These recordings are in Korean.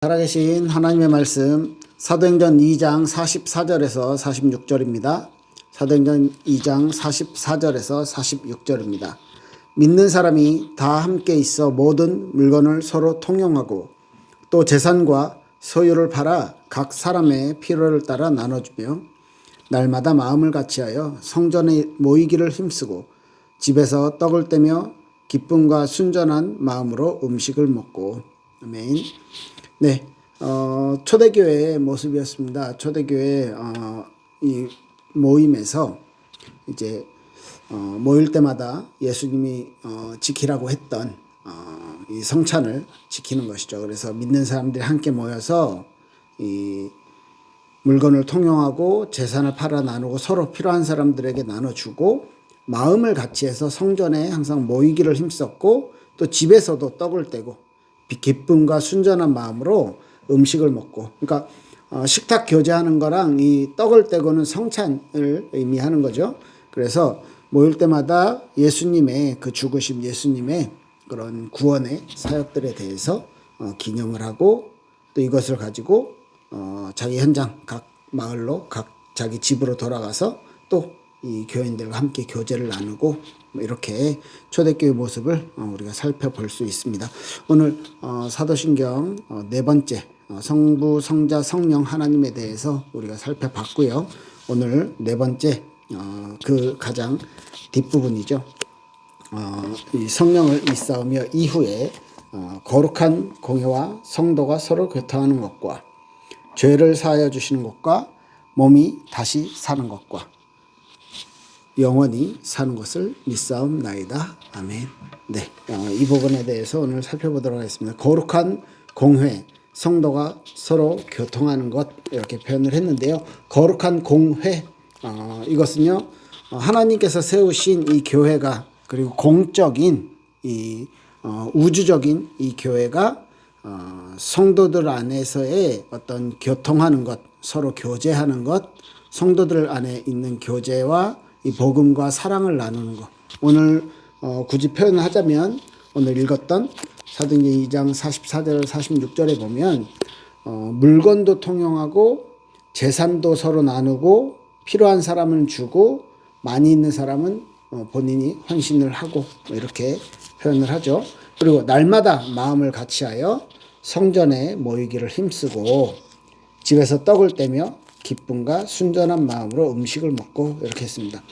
살아계신 하나님의 말씀 사도행전 2장 44절에서 46절입니다. 사도행전 2장 44절에서 46절입니다. 믿는 사람이 다 함께 있어 모든 물건을 서로 통용하고 또 재산과 소유를 팔아 각 사람의 필요를 따라 나눠주며 날마다 마음을 같이하여 성전에 모이기를 힘쓰고 집에서 떡을 떼며 기쁨과 순전한 마음으로 음식을 먹고. 아멘. 네, 초대교회의 모습이었습니다. 초대교회 이 모임에서 이제 모일 때마다 예수님이 지키라고 했던 이 성찬을 지키는 것이죠. 그래서 믿는 사람들이 함께 모여서 이 물건을 통용하고 재산을 팔아 나누고 서로 필요한 사람들에게 나눠주고 마음을 같이해서 성전에 항상 모이기를 힘썼고 또 집에서도 떡을 떼고 기쁨과 순전한 마음으로 음식을 먹고, 그러니까 식탁 교제하는 거랑 이 떡을 떼고는 성찬을 의미하는 거죠. 그래서 모일 때마다 예수님의 그 죽으심, 예수님의 그런 구원의 사역들에 대해서 기념을 하고 또 이것을 가지고 자기 현장 각 마을로 각 자기 집으로 돌아가서 또 이 교인들과 함께 교제를 나누고 이렇게 초대교회 모습을 우리가 살펴볼 수 있습니다. 오늘 사도신경 네 번째 성부, 성자, 성령 하나님에 대해서 우리가 살펴봤고요. 오늘 네 번째 그 가장 뒷부분이죠. 이 성령을 입사하며 이후에 거룩한 공회와 성도가 서로 교통하는 것과 죄를 사하여 주시는 것과 몸이 다시 사는 것과 영원히 사는 것을 믿사옵나이다. 아멘. 네, 이 부분에 대해서 오늘 살펴보도록 하겠습니다. 거룩한 공회, 성도가 서로 교통하는 것 이렇게 표현을 했는데요. 거룩한 공회, 이것은요 하나님께서 세우신 이 교회가 그리고 공적인 이 우주적인 이 교회가 성도들 안에서의 어떤 교통하는 것, 서로 교제하는 것, 성도들 안에 있는 교제와 이 복음과 사랑을 나누는 것. 오늘 굳이 표현을 하자면 오늘 읽었던 사도행전 2장 44절 46절에 보면 물건도 통용하고 재산도 서로 나누고 필요한 사람은 주고 많이 있는 사람은 본인이 헌신을 하고 이렇게 표현을 하죠. 그리고 날마다 마음을 같이하여 성전에 모이기를 힘쓰고 집에서 떡을 떼며 기쁨과 순전한 마음으로 음식을 먹고 이렇게 했습니다.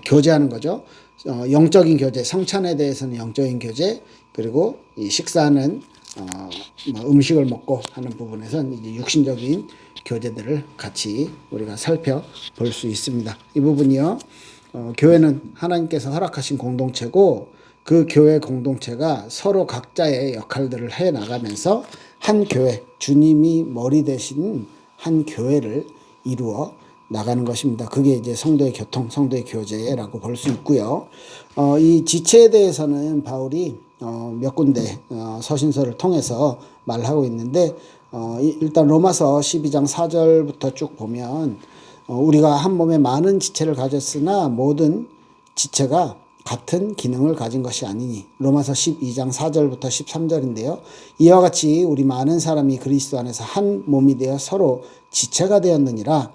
교제하는 거죠. 영적인 교제, 성찬에 대해서는 영적인 교제, 그리고 이 식사는 음식을 먹고 하는 부분에서는 이제 육신적인 교제들을 같이 우리가 살펴볼 수 있습니다. 이 부분이요. 교회는 하나님께서 허락하신 공동체고 그 교회 공동체가 서로 각자의 역할들을 해 나가면서 한 교회, 주님이 머리 되신 한 교회를 이루어 나가는 것입니다. 그게 이제 성도의 교통, 성도의 교제라고 볼 수 있고요. 이 지체에 대해서는 바울이 몇 군데 서신서를 통해서 말하고 있는데 일단 로마서 12장 4절부터 쭉 보면 우리가 한 몸에 많은 지체를 가졌으나 모든 지체가 같은 기능을 가진 것이 아니니. 로마서 12장 4절부터 13절인데요. 이와 같이 우리 많은 사람이 그리스도 안에서 한 몸이 되어 서로 지체가 되었느니라.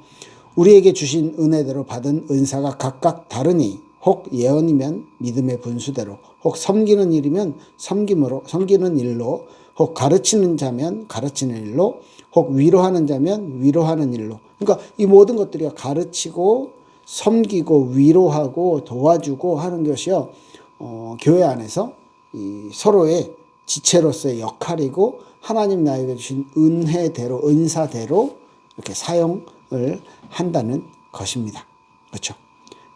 우리에게 주신 은혜대로 받은 은사가 각각 다르니 혹 예언이면 믿음의 분수대로, 혹 섬기는 일이면 섬기는 일로, 혹 가르치는 자면 가르치는 일로, 혹 위로하는 자면 위로하는 일로. 그러니까 이 모든 것들이 가르치고 섬기고 위로하고 도와주고 하는 것이요 교회 안에서 이 서로의 지체로서의 역할이고 하나님 나에게 주신 은혜대로 은사대로 이렇게 사용을 한다는 것입니다. 그렇죠?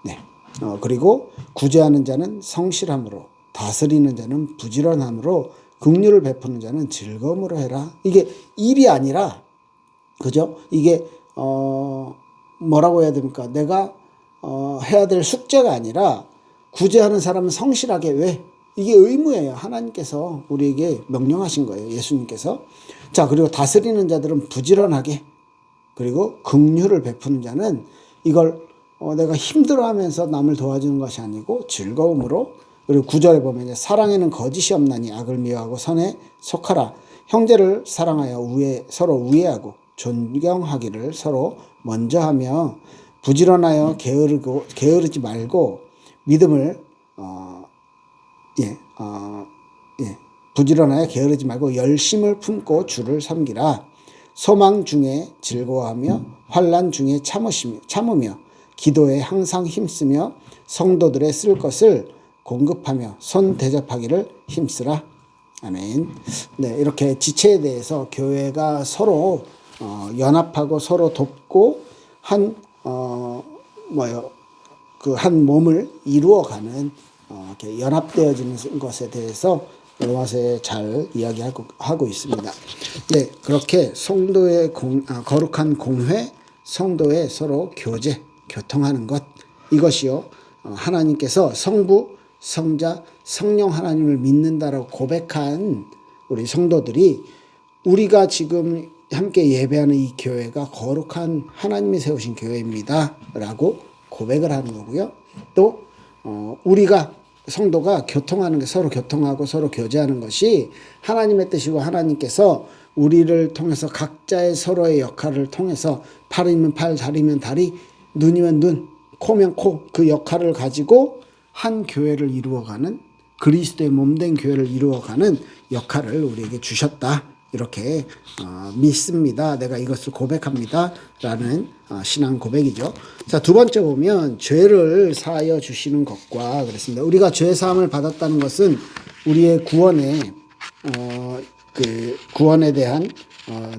네. 그리고 구제하는 자는 성실함으로, 다스리는 자는 부지런함으로, 긍휼을 베푸는 자는 즐거움으로 해라. 이게 일이 아니라, 그죠? 이게 뭐라고 해야 됩니까? 내가 해야 될 숙제가 아니라 구제하는 사람은 성실하게. 왜? 이게 의무예요. 하나님께서 우리에게 명령하신 거예요. 예수님께서. 자, 그리고 다스리는 자들은 부지런하게, 그리고 긍휼을 베푸는 자는 이걸 내가 힘들어하면서 남을 도와주는 것이 아니고 즐거움으로. 그리고 9절에 보면 사랑에는 거짓이 없나니 악을 미워하고 선에 속하라. 형제를 사랑하여 서로 우애하고 존경하기를 서로 먼저 하며 부지런하여 게으르지 말고 믿음을 부지런하여 게으르지 말고 열심을 품고 주를 섬기라. 소망 중에 즐거워하며 환난 중에 참으며 기도에 항상 힘쓰며 성도들의 쓸 것을 공급하며 손 대접하기를 힘쓰라. 아멘. 네, 이렇게 지체에 대해서 교회가 서로 연합하고 서로 돕고 한 몸을 이루어가는 이렇게 연합되어지는 것에 대해서 로마서에 잘 이야기하고 있습니다. 네, 그렇게 성도의 거룩한 공회, 성도의 서로 교통하는 것, 이것이요 하나님께서 성부, 성자, 성령 하나님을 믿는다라고 고백한 우리 성도들이 우리가 지금 함께 예배하는 이 교회가 거룩한 하나님이 세우신 교회입니다 라고 고백을 하는 거고요. 또 우리가 성도가 교통하는 게 서로 교통하고 서로 교제하는 것이 하나님의 뜻이고 하나님께서 우리를 통해서 각자의 서로의 역할을 통해서 팔이면 팔, 다리면 다리, 눈이면 눈, 코면 코, 그 역할을 가지고 한 교회를 이루어가는 그리스도의 몸된 교회를 이루어가는 역할을 우리에게 주셨다. 이렇게 믿습니다. 내가 이것을 고백합니다. 라는 신앙 고백이죠. 자, 두 번째 보면 죄를 사하여 주시는 것과 그랬습니다. 우리가 죄 사함을 받았다는 것은 우리의 구원에 대한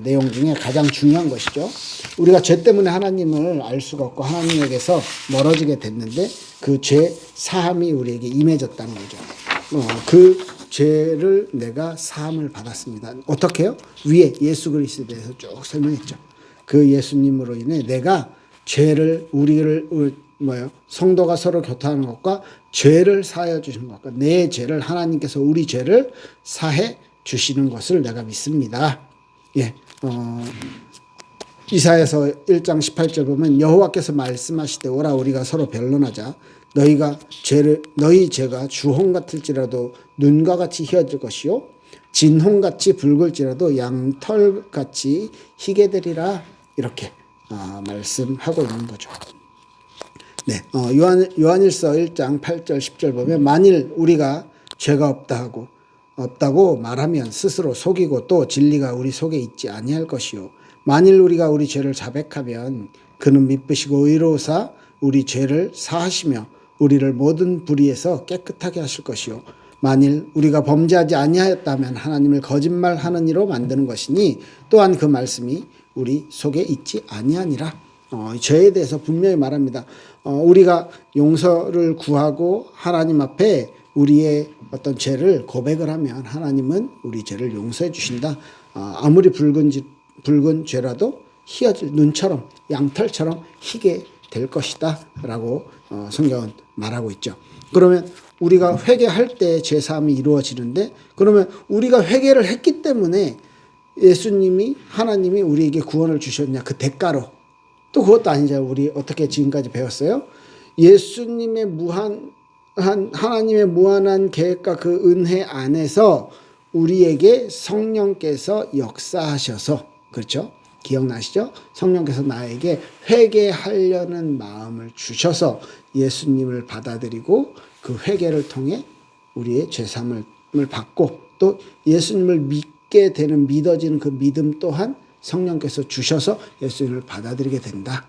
내용 중에 가장 중요한 것이죠. 우리가 죄 때문에 하나님을 알 수가 없고 하나님에게서 멀어지게 됐는데 그 죄 사함이 우리에게 임해졌다는 거죠. 그 죄를 내가 사함을 받았습니다. 어떻게요? 위에 예수 그리스도에 대해서 쭉 설명했죠. 그 예수님으로 인해 내가 죄를 성도가 서로 교통하는 것과 죄를 사하여 주시는 것과 내 죄를 하나님께서 우리 죄를 사해 주시는 것을 내가 믿습니다. 예, 이사야서 1장 18절 보면 여호와께서 말씀하시되 오라 우리가 서로 변론하자. 너희 죄가 주홍 같을지라도 눈과 같이 희어질 것이요 진홍같이 붉을지라도 양털같이 희게 되리라. 이렇게 말씀하고 있는 거죠. 네, 요한일서 1장 8절 10절 보면 만일 우리가 죄가 없다고 말하면 스스로 속이고 또 진리가 우리 속에 있지 아니할 것이요 만일 우리가 우리 죄를 자백하면 그는 미쁘시고 의로우사 우리 죄를 사하시며 우리를 모든 불의에서 깨끗하게 하실 것이요 만일 우리가 범죄하지 아니하였다면 하나님을 거짓말하는 이로 만드는 것이니 또한 그 말씀이 우리 속에 있지 아니하니라. 죄에 대해서 분명히 말합니다. 우리가 용서를 구하고 하나님 앞에 우리의 어떤 죄를 고백을 하면 하나님은 우리 죄를 용서해 주신다. 아무리 붉은 죄라도 희어질 눈처럼 양털처럼 희게 될 것이다 라고 성경은 말하고 있죠. 그러면 우리가 회개할 때 죄사함이 이루어지는데 그러면 우리가 회개를 했기 때문에 하나님이 우리에게 구원을 주셨냐 그 대가로 또 그것도 아니죠. 우리 어떻게 지금까지 배웠어요? 예수님의 하나님의 무한한 계획과 그 은혜 안에서 우리에게 성령께서 역사하셔서 그렇죠? 기억나시죠? 성령께서 나에게 회개하려는 마음을 주셔서 예수님을 받아들이고 그 회개를 통해 우리의 죄사함을 받고 또 예수님을 믿어지는 그 믿음 또한 성령께서 주셔서 예수님을 받아들이게 된다.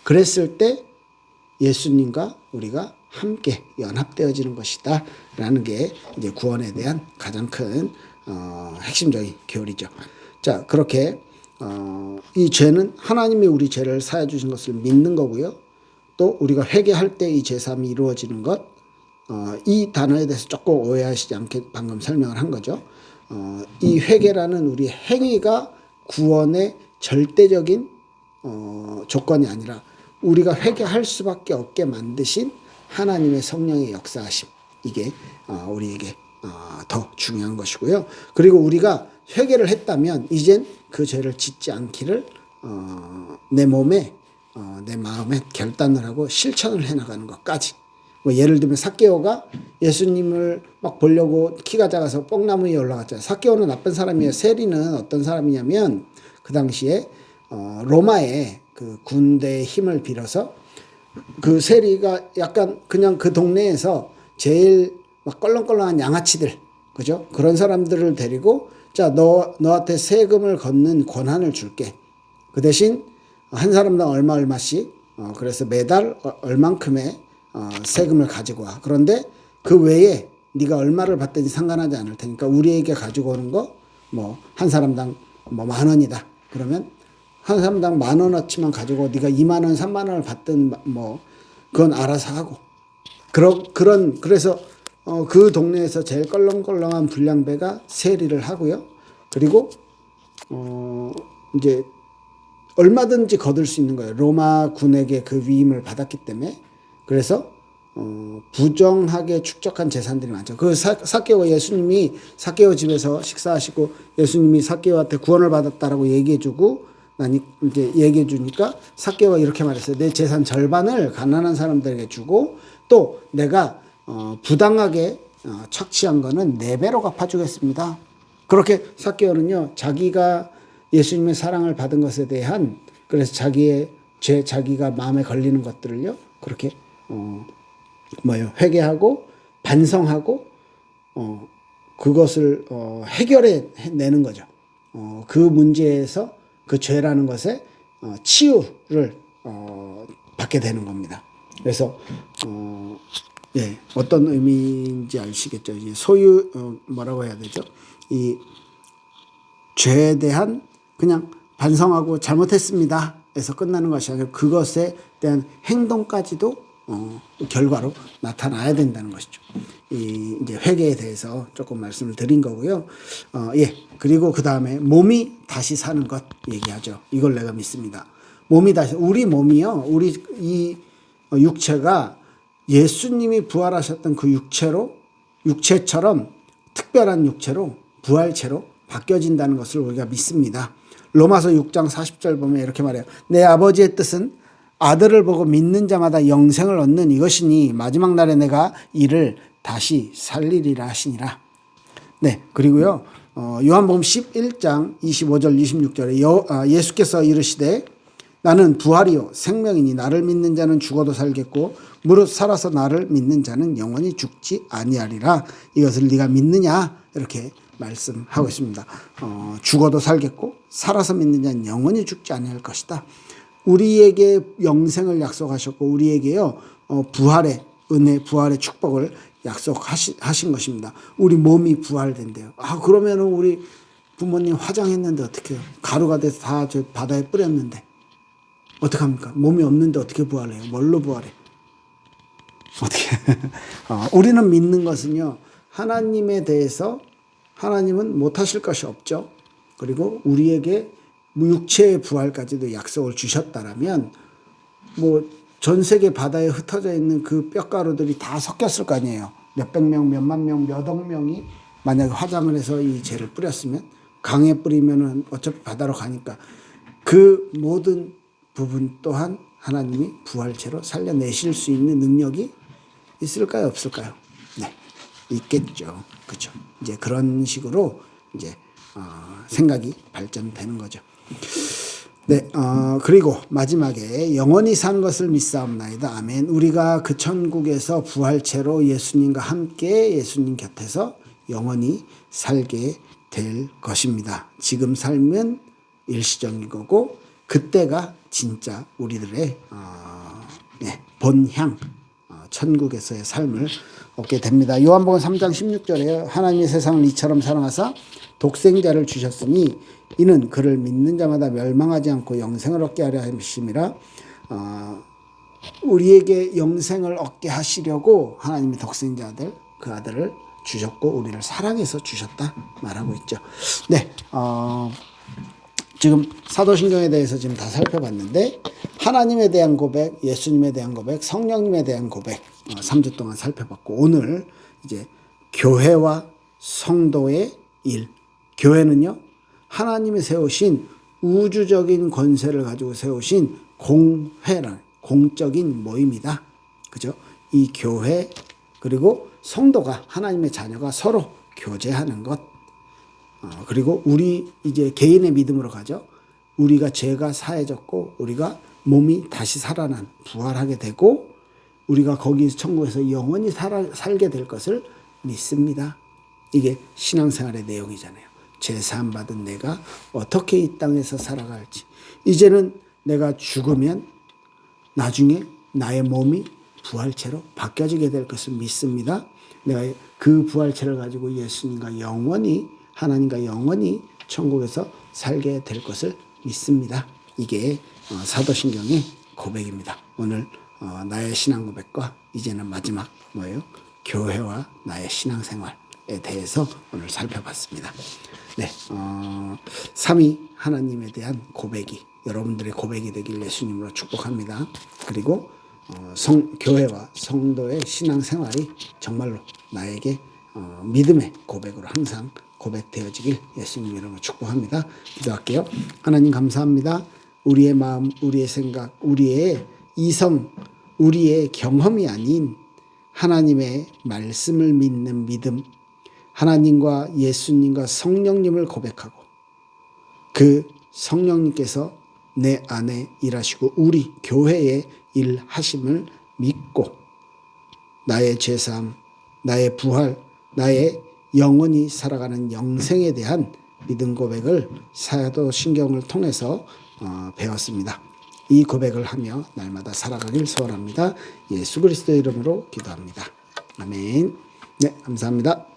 그랬을 때 예수님과 우리가 함께 연합되어지는 것이다 라는 게 이제 구원에 대한 가장 큰 핵심적인 교리죠. 자, 그렇게 이 죄는 하나님이 우리 죄를 사해 주신 것을 믿는 거고요. 또 우리가 회개할 때 이 죄사함이 이루어지는 것, 이 단어에 대해서 조금 오해하시지 않게 방금 설명을 한 거죠. 이 회개라는 우리 행위가 구원의 절대적인 조건이 아니라 우리가 회개할 수밖에 없게 만드신 하나님의 성령의 역사하심, 이게 우리에게 더 중요한 것이고요. 그리고 우리가 회개를 했다면 이젠 그 죄를 짓지 않기를 내 마음에 결단을 하고 실천을 해나가는 것까지 뭐 예를 들면 삭개오가 예수님을 막 보려고 키가 작아서 뽕나무 위에 올라갔잖아요. 삭개오는 나쁜 사람이에요. 세리는 어떤 사람이냐면 그 당시에 로마의 그 군대의 힘을 빌어서 그 세리가 약간 그냥 그 동네에서 제일 막 껄렁껄렁한 양아치들, 그죠? 그런 사람들을 데리고 자, 너한테 세금을 걷는 권한을 줄게. 그 대신 한 사람당 얼마씩 그래서 매달 얼만큼의 세금을 가지고 와. 그런데 그 외에 네가 얼마를 받든지 상관하지 않을 테니까 우리에게 가지고 오는 거 뭐 한 사람당 뭐 10,000원이다. 그러면 한 사람당 10,000원어치만 가지고 네가 20,000원, 30,000원을 받든 뭐 그건 알아서 하고. 그래서 그 동네에서 제일 껄렁껄렁한 불량배가 세리를 하고요. 그리고 이제 얼마든지 거둘 수 있는 거예요. 로마 군에게 그 위임을 받았기 때문에. 그래서 부정하게 축적한 재산들이 많죠. 그 삭개오 예수님이 삭개오 집에서 식사하시고 예수님이 삭개오한테 구원을 받았다라고 얘기해주고 이제 얘기해주니까 삭개오가 이렇게 말했어요. 내 재산 절반을 가난한 사람들에게 주고 또 내가 부당하게 착취한 거는 4배로 갚아주겠습니다. 그렇게 삭개오는요, 자기가 예수님의 사랑을 받은 것에 대한 그래서 자기의 죄, 자기가 마음에 걸리는 것들을요, 그렇게 회개하고 반성하고 그것을 해결해 내는 거죠. 그 문제에서 그 죄라는 것에 치유를 받게 되는 겁니다. 그래서 예, 어떤 의미인지 아시겠죠? 소유 뭐라고 해야 되죠? 이 죄에 대한 그냥 반성하고 잘못했습니다. 에서 끝나는 것이 아니라 그것에 대한 행동까지도 결과로 나타나야 된다는 것이죠. 이제 회개에 대해서 조금 말씀을 드린 거고요. 예. 그리고 그 다음에 몸이 다시 사는 것 얘기하죠. 이걸 내가 믿습니다. 몸이 다시, 우리 몸이요. 우리 이 육체가 예수님이 부활하셨던 그 육체처럼 특별한 육체로, 부활체로 바뀌어진다는 것을 우리가 믿습니다. 로마서 6장 40절 보면 이렇게 말해요. 내 아버지의 뜻은 아들을 보고 믿는 자마다 영생을 얻는 이것이니 마지막 날에 내가 이를 다시 살리리라 하시니라. 네, 그리고요. 요한복음 11장 25절 26절에 예수께서 이르시되 나는 부활이요 생명이니 나를 믿는 자는 죽어도 살겠고 무릇 살아서 나를 믿는 자는 영원히 죽지 아니하리라. 이것을 네가 믿느냐? 이렇게 말씀하고 있습니다. 죽어도 살겠고 살아서 믿는 자는 영원히 죽지 아니할 것이다. 우리에게 영생을 약속하셨고 우리에게요 부활의 은혜, 부활의 축복을 약속하신 것입니다. 우리 몸이 부활된대요. 그러면은 우리 부모님 화장했는데 어떻게 해요? 가루가 돼서 다 저 바다에 뿌렸는데 어떡합니까? 몸이 없는데 어떻게 부활해요? 뭘로 부활해? 어떻게? 우리는 믿는 것은요 하나님에 대해서 하나님은 못하실 것이 없죠. 그리고 우리에게 육체의 부활까지도 약속을 주셨다라면 뭐 전 세계 바다에 흩어져 있는 그 뼈가루들이 다 섞였을 거 아니에요. 몇백 명, 몇만 명, 몇억 명이 만약에 화장을 해서 이 죄를 뿌렸으면 강에 뿌리면은 어차피 바다로 가니까 그 모든 부분 또한 하나님이 부활체로 살려내실 수 있는 능력이 있을까요? 없을까요? 네, 있겠죠. 그렇죠. 이제 그런 식으로 이제 생각이 발전되는 거죠. 네, 그리고 마지막에 영원히 산 것을 믿사옵나이다. 아멘. 우리가 그 천국에서 부활체로 예수님과 함께 예수님 곁에서 영원히 살게 될 것입니다. 지금 삶은 일시적인 거고 그때가 진짜 우리들의 본향 천국에서의 삶을 얻게 됩니다. 요한복음 3장 16절에 하나님이 세상을 이처럼 사랑하사 독생자를 주셨으니 이는 그를 믿는 자마다 멸망하지 않고 영생을 얻게 하려 하심이라. 우리에게 영생을 얻게 하시려고 하나님이 독생자 아들, 그 아들을 주셨고 우리를 사랑해서 주셨다 말하고 있죠. 네, 지금 사도신경에 대해서 지금 다 살펴봤는데 하나님에 대한 고백, 예수님에 대한 고백, 성령님에 대한 고백 3주 동안 살펴봤고 오늘 이제 교회와 성도의 일. 교회는요 하나님이 세우신 우주적인 권세를 가지고 세우신 공회란 공적인 모임이다. 그죠? 이 교회 그리고 성도가 하나님의 자녀가 서로 교제하는 것 그리고 우리 이제 개인의 믿음으로 가죠. 우리가 죄가 사해졌고 우리가 몸이 다시 살아난 부활하게 되고 우리가 거기 천국에서 영원히 살게 될 것을 믿습니다. 이게 신앙생활의 내용이잖아요. 죄 사함 받은 내가 어떻게 이 땅에서 살아갈지 이제는 내가 죽으면 나중에 나의 몸이 부활체로 바뀌어지게 될 것을 믿습니다. 내가 그 부활체를 가지고 예수님과 영원히 하나님과 영원히 천국에서 살게 될 것을 믿습니다. 이게 사도신경의 고백입니다. 오늘 나의 신앙 고백과 이제는 마지막 뭐예요? 교회와 나의 신앙생활에 대해서 오늘 살펴봤습니다. 네, 삼위 하나님에 대한 고백이 여러분들의 고백이 되길 예수님으로 축복합니다. 그리고 교회와 성도의 신앙생활이 정말로 나에게 믿음의 고백으로 항상 고백되어지길 예수님 이름으로 축복합니다. 기도할게요. 하나님 감사합니다. 우리의 마음, 우리의 생각, 우리의 이성, 우리의 경험이 아닌 하나님의 말씀을 믿는 믿음, 하나님과 예수님과 성령님을 고백하고 그 성령님께서 내 안에 일하시고 우리 교회에 일하심을 믿고 나의 죄사함, 나의 부활, 나의 영원히 살아가는 영생에 대한 믿음 고백을 사도신경을 통해서 배웠습니다. 이 고백을 하며 날마다 살아가길 소원합니다. 예수 그리스도의 이름으로 기도합니다. 아멘. 네, 감사합니다.